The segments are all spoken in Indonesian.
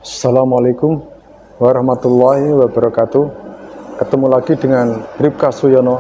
Assalamualaikum warahmatullahi wabarakatuh. Ketemu lagi dengan Bribka Suyono,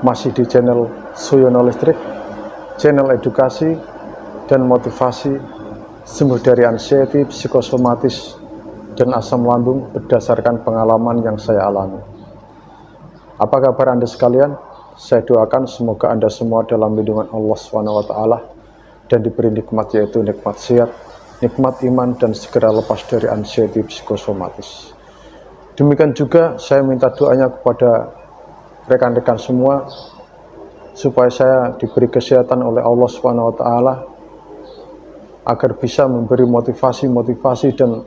masih di channel Suyono Listrik, channel edukasi dan motivasi sembuh dari anxiety, psikosomatis, dan asam lambung berdasarkan pengalaman yang saya alami. Apa kabar Anda sekalian? Saya doakan semoga Anda semua dalam lindungan Allah SWT dan diberi nikmat, yaitu nikmat sehat, nikmat iman, dan segera lepas dari anxiety psikosomatis. Demikian juga saya minta doanya kepada rekan-rekan semua supaya saya diberi kesehatan oleh Allah SWT agar bisa memberi motivasi-motivasi dan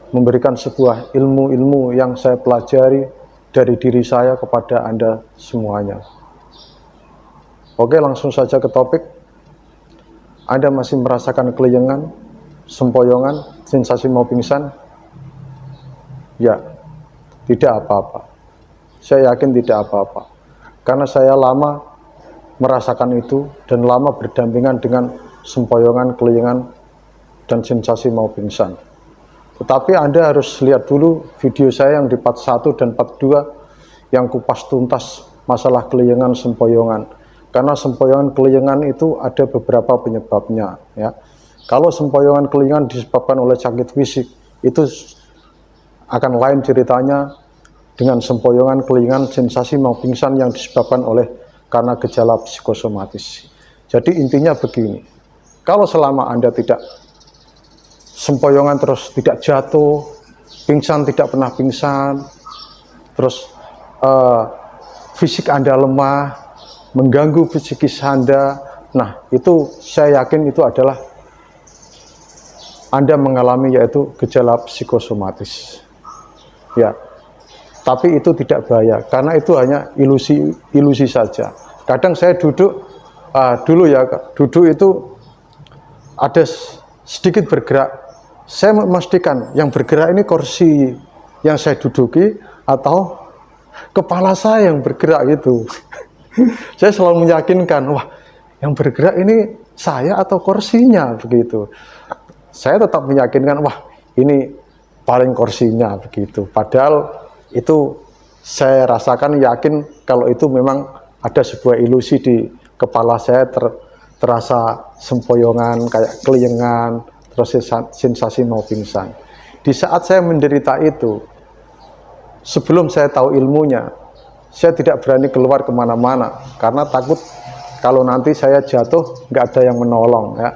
memberikan sebuah ilmu-ilmu yang saya pelajari dari diri saya kepada Anda semuanya. Oke, langsung saja ke topik. Anda masih merasakan keliengan, sempoyongan, sensasi mau pingsan? Ya, tidak apa-apa. Saya yakin tidak apa-apa. Karena saya lama merasakan itu dan lama berdampingan dengan sempoyongan, keliengan, dan sensasi mau pingsan. Tetapi Anda harus lihat dulu video saya yang di part 1 dan part 2 yang kupas tuntas masalah keliengan, sempoyongan. Karena sempoyongan, keliengan itu ada beberapa penyebabnya, ya. Kalau sempoyongan, keliengan disebabkan oleh sakit fisik, itu akan lain ceritanya dengan sempoyongan, keliengan, sensasi mau pingsan yang disebabkan oleh karena gejala psikosomatis. Jadi intinya begini, kalau selama Anda tidak sempoyongan terus tidak jatuh, pingsan tidak pernah pingsan, terus fisik Anda lemah, mengganggu psikis Anda, nah itu saya yakin itu adalah Anda mengalami yaitu gejala psikosomatis. Ya, tapi itu tidak bahaya karena itu hanya ilusi saja. Kadang saya duduk duduk itu ada sedikit bergerak. Saya memastikan yang bergerak ini kursi yang saya duduki atau kepala saya yang bergerak gitu. Saya selalu meyakinkan, wah, yang bergerak ini saya atau kursinya begitu. Saya tetap meyakinkan, wah, ini paling kursinya begitu. Padahal itu saya rasakan yakin kalau itu memang ada sebuah ilusi di kepala saya, terasa sempoyongan, kayak keliengan, terus sensasi mau pingsan. Di saat saya menderita itu, sebelum saya tahu ilmunya, saya tidak berani keluar kemana-mana karena takut kalau nanti saya jatuh nggak ada yang menolong, ya.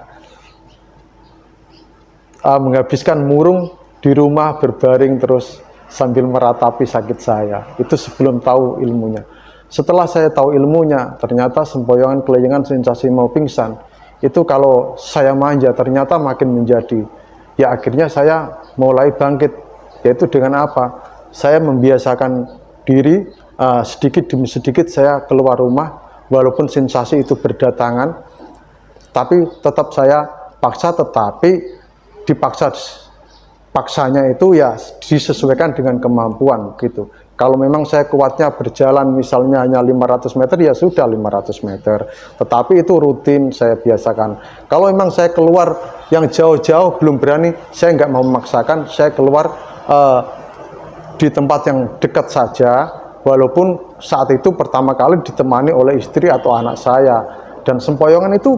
Menghabiskan murung di rumah berbaring terus sambil meratapi sakit saya, itu sebelum tahu ilmunya. Setelah saya tahu ilmunya, ternyata sempoyongan, keliengan, sensasi mau pingsan itu kalau saya manja ternyata makin menjadi. Ya akhirnya saya mulai bangkit, yaitu dengan apa? Saya membiasakan diri, sedikit demi sedikit saya keluar rumah, walaupun sensasi itu berdatangan, tapi tetap saya paksa, tetapi paksanya itu ya disesuaikan dengan kemampuan gitu. Kalau memang saya kuatnya berjalan misalnya hanya 500 meter, ya sudah 500 meter. Tetapi itu rutin saya biasakan. Kalau memang saya keluar yang jauh-jauh belum berani, saya nggak mau memaksakan, saya keluar di tempat yang dekat saja, walaupun saat itu pertama kali ditemani oleh istri atau anak saya. Dan sempoyongan itu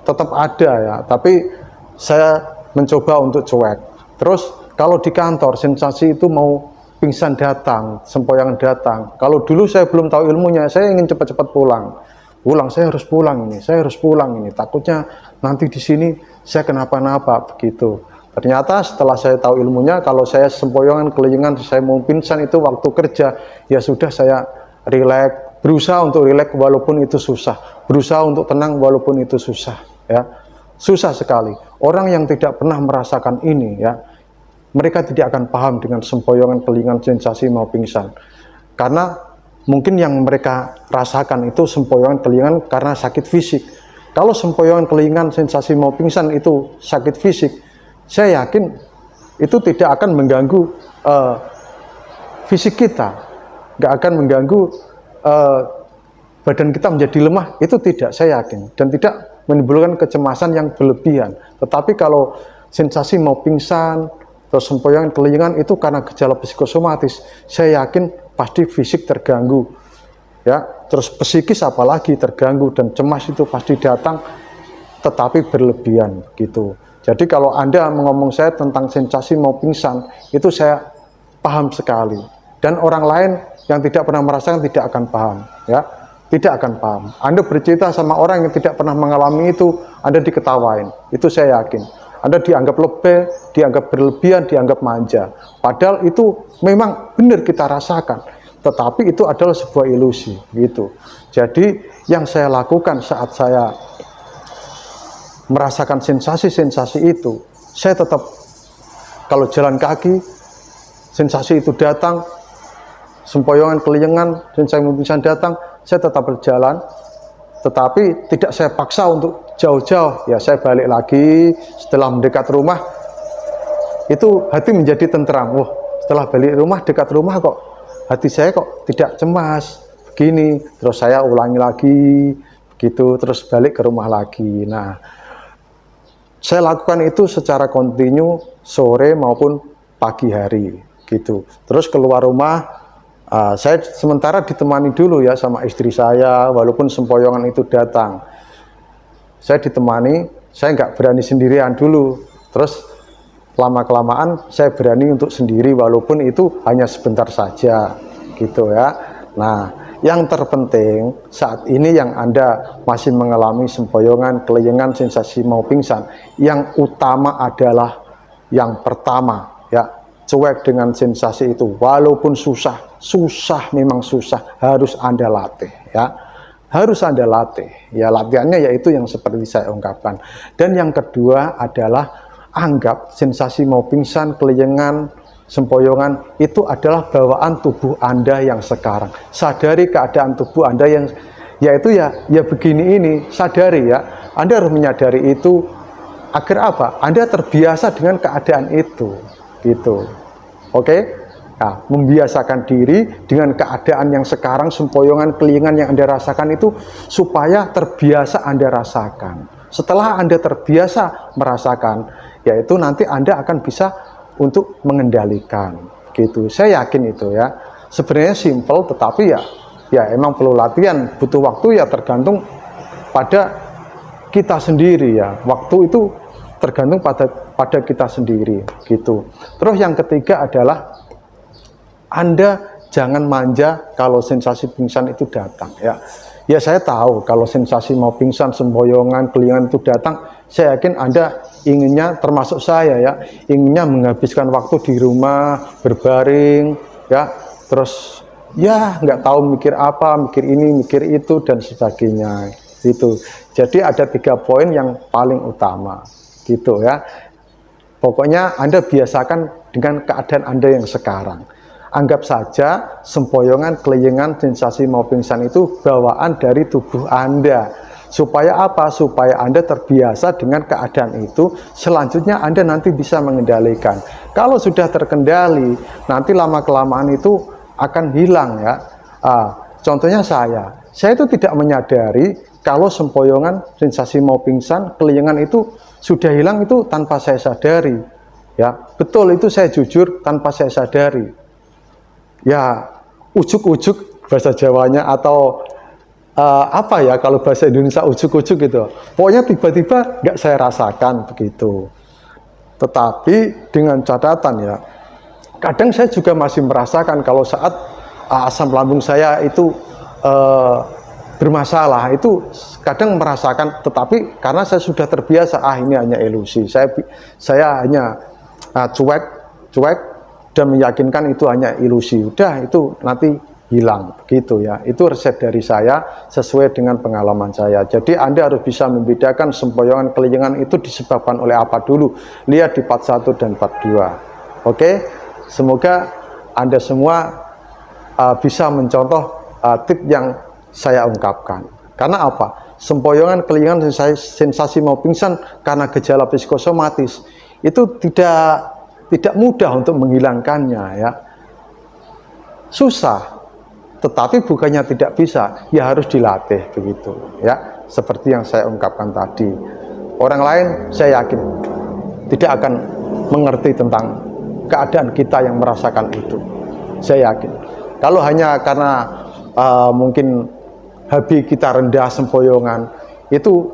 tetap ada ya, tapi saya mencoba untuk cuek. Terus kalau di kantor sensasi itu mau pingsan datang, sempoyongan datang. Kalau dulu saya belum tahu ilmunya, saya ingin cepat-cepat pulang. Saya harus pulang ini. Takutnya nanti di sini saya kenapa-napa begitu. Ternyata setelah saya tahu ilmunya, kalau saya sempoyongan, keliengan, saya mau pingsan itu waktu kerja, ya sudah saya rileks, berusaha untuk rileks walaupun itu susah, berusaha untuk tenang walaupun itu susah, ya. Susah sekali. Orang yang tidak pernah merasakan ini, ya, mereka tidak akan paham dengan sempoyongan, keliengan, sensasi mau pingsan. Karena mungkin yang mereka rasakan itu sempoyongan, keliengan karena sakit fisik. Kalau sempoyongan, keliengan, sensasi mau pingsan itu sakit fisik, saya yakin itu tidak akan mengganggu fisik kita, nggak akan mengganggu badan kita menjadi lemah, itu tidak, saya yakin, dan tidak menimbulkan kecemasan yang berlebihan. Tetapi kalau sensasi mau pingsan, terus sempoyongan kelingan itu karena gejala psikosomatis, saya yakin pasti fisik terganggu, ya, terus psikis apalagi terganggu, dan cemas itu pasti datang, tetapi berlebihan gitu. Jadi kalau Anda ngomong saya tentang sensasi mau pingsan, itu saya paham sekali, dan orang lain yang tidak pernah merasakan tidak akan paham, ya, tidak akan paham. Anda bercerita sama orang yang tidak pernah mengalami itu, Anda diketawain, itu saya yakin. Anda dianggap lebih, dianggap berlebihan, dianggap manja. Padahal itu memang benar kita rasakan, tetapi itu adalah sebuah ilusi gitu. Jadi yang saya lakukan saat saya merasakan sensasi-sensasi itu, saya tetap, kalau jalan kaki sensasi itu datang, sempoyongan kelingan, sensasi pingsan datang, saya tetap berjalan, tetapi tidak saya paksa untuk jauh-jauh, ya saya balik lagi. Setelah mendekat rumah itu hati menjadi tentram. Wah, setelah balik rumah, dekat rumah kok hati saya kok tidak cemas begini, terus saya ulangi lagi begitu, terus balik ke rumah lagi. Nah, saya lakukan itu secara kontinu sore maupun pagi hari gitu. Terus keluar rumah, saya sementara ditemani dulu ya sama istri saya, walaupun sempoyongan itu datang. Saya ditemani, saya nggak berani sendirian dulu. Terus lama-kelamaan saya berani untuk sendiri, walaupun itu hanya sebentar saja gitu ya. Nah, yang terpenting saat ini yang Anda masih mengalami sempoyongan, kelingan, sensasi mau pingsan, yang utama adalah yang pertama ya, cuek dengan sensasi itu, walaupun susah memang susah, harus Anda latih ya, harus Anda latih ya. Latihannya yaitu yang seperti saya ungkapkan. Dan yang kedua adalah anggap sensasi mau pingsan, kelingan, sempoyongan itu adalah bawaan tubuh Anda yang sekarang. Sadari keadaan tubuh Anda yang yaitu ya begini ini, sadari ya. Anda harus menyadari itu agar apa? Anda terbiasa dengan keadaan itu gitu. Oke? Nah, membiasakan diri dengan keadaan yang sekarang, sempoyongan, kelingan yang Anda rasakan itu, supaya terbiasa Anda rasakan. Setelah Anda terbiasa merasakan, yaitu nanti Anda akan bisa untuk mengendalikan gitu. Saya yakin itu ya. Sebenarnya simple, tetapi ya emang perlu latihan, butuh waktu ya, tergantung pada kita sendiri ya. Waktu itu tergantung pada kita sendiri gitu. Terus yang ketiga adalah Anda jangan manja kalau sensasi pingsan itu datang ya. Ya saya tahu kalau sensasi mau pingsan, sempoyongan, kelingan itu datang, saya yakin Anda inginnya, termasuk saya ya, inginnya menghabiskan waktu di rumah, berbaring ya, terus ya nggak tahu mikir apa, mikir ini, mikir itu, dan sebagainya gitu. Jadi ada 3 poin yang paling utama gitu ya. Pokoknya Anda biasakan dengan keadaan Anda yang sekarang. Anggap saja sempoyongan, kelingan, sensasi mau pingsan itu bawaan dari tubuh Anda. Supaya apa? Supaya Anda terbiasa dengan keadaan itu. Selanjutnya Anda nanti bisa mengendalikan. Kalau sudah terkendali, nanti lama-kelamaan itu akan hilang ya. Contohnya saya itu tidak menyadari kalau sempoyongan, sensasi mau pingsan, kelingan itu sudah hilang itu tanpa saya sadari. Ya, betul, itu saya jujur tanpa saya sadari. Ya, ujuk-ujuk bahasa Jawanya, atau apa ya kalau bahasa Indonesia, ujuk-ujuk gitu. Pokoknya tiba-tiba nggak saya rasakan begitu. Tetapi dengan catatan ya, kadang saya juga masih merasakan kalau saat asam lambung saya itu bermasalah, itu kadang merasakan, tetapi karena saya sudah terbiasa, ini hanya ilusi. Saya hanya cuek dan meyakinkan itu hanya ilusi. Udah, itu nanti hilang begitu ya. Itu resep dari saya sesuai dengan pengalaman saya. Jadi Anda harus bisa membedakan sempoyongan, kelingan itu disebabkan oleh apa dulu. Lihat di part 1 dan part 2. Oke, semoga Anda semua bisa mencontoh tip yang saya ungkapkan. Karena apa? Sempoyongan, kelingan, sensasi mau pingsan karena gejala psikosomatis itu tidak mudah untuk menghilangkannya ya. Susah. Tetapi bukannya tidak bisa, ya harus dilatih begitu ya. Seperti yang saya ungkapkan tadi. Orang lain saya yakin tidak akan mengerti tentang keadaan kita yang merasakan itu. Saya yakin. Kalau hanya karena mungkin HB kita rendah sempoyongan, itu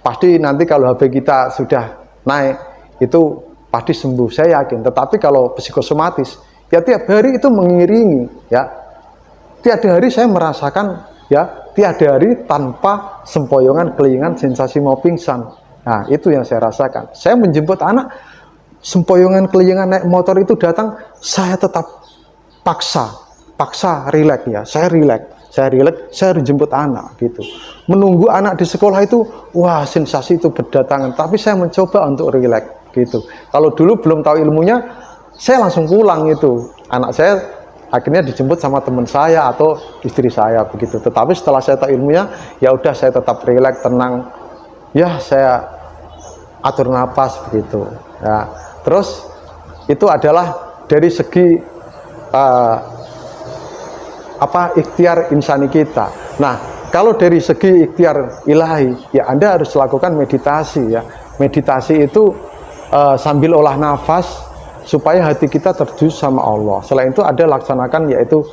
pasti nanti kalau HB kita sudah naik, itu pasti sembuh, saya yakin. Tetapi kalau psikosomatis, ya tiap hari itu mengiringi, ya. Tiada hari saya merasakan, ya, tiada hari tanpa sempoyongan, kelingan, sensasi mau pingsan. Nah, itu yang saya rasakan. Saya menjemput anak, sempoyongan, kelingan, naik motor itu datang, saya tetap paksa rileks, ya. Saya rileks, saya harus jemput anak gitu. Menunggu anak di sekolah itu, wah, sensasi itu berdatangan. Tapi saya mencoba untuk rileks gitu. Kalau dulu belum tahu ilmunya, saya langsung pulang itu. Anak saya akhirnya dijemput sama teman saya atau istri saya begitu. Tetapi setelah saya tahu ilmunya, ya udah saya tetap rileks, tenang. Ya, saya atur napas begitu. Ya, terus itu adalah dari segi ikhtiar insani kita. Nah, kalau dari segi ikhtiar ilahi, ya Anda harus lakukan meditasi, ya. Meditasi itu sambil olah nafas supaya hati kita tertuju sama Allah. Selain itu ada laksanakan yaitu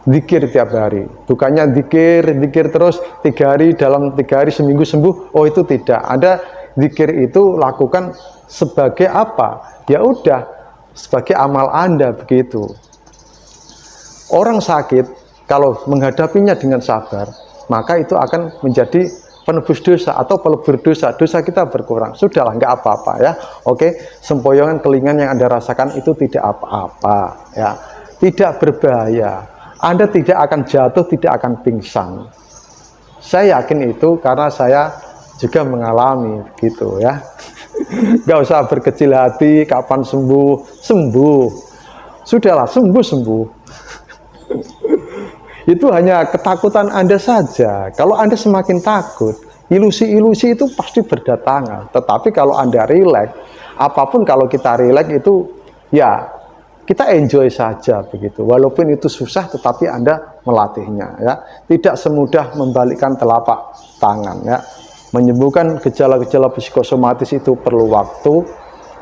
zikir tiap hari. Bukannya zikir terus 3 hari, dalam 3 hari seminggu sembuh. Oh, itu tidak. Ada zikir itu lakukan sebagai apa? Ya udah, sebagai amal Anda begitu. Orang sakit kalau menghadapinya dengan sabar, maka itu akan menjadi penebus dosa atau pelebur dosa. Dosa kita berkurang. Sudahlah, nggak apa-apa, ya. Oke, sempoyongan, kelingan yang Anda rasakan itu tidak apa-apa, ya. Tidak berbahaya. Anda tidak akan jatuh, tidak akan pingsan. Saya yakin itu karena saya juga mengalami gitu, ya. Nggak usah berkecil hati, kapan sembuh. Sudahlah, sembuh. Itu hanya ketakutan Anda saja. Kalau Anda semakin takut, ilusi-ilusi itu pasti berdatangan. Tetapi kalau Anda rileks, apapun kalau kita rileks itu, ya kita enjoy saja begitu. Walaupun itu susah, tetapi Anda melatihnya, ya. Tidak semudah membalikkan telapak tangan, ya. Menyembuhkan gejala-gejala psikosomatis itu perlu waktu,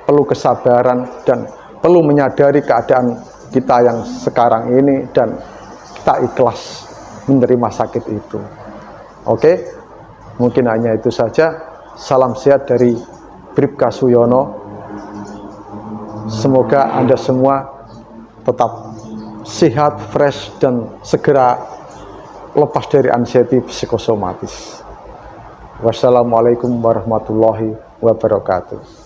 perlu kesabaran, dan perlu menyadari keadaan kita yang sekarang ini dan kita ikhlas menerima sakit itu. Oke, mungkin hanya itu saja. Salam sehat dari Bribka Suyono. Semoga Anda semua tetap sehat, fresh, dan segera lepas dari anxiety psikosomatis. Wassalamualaikum warahmatullahi wabarakatuh.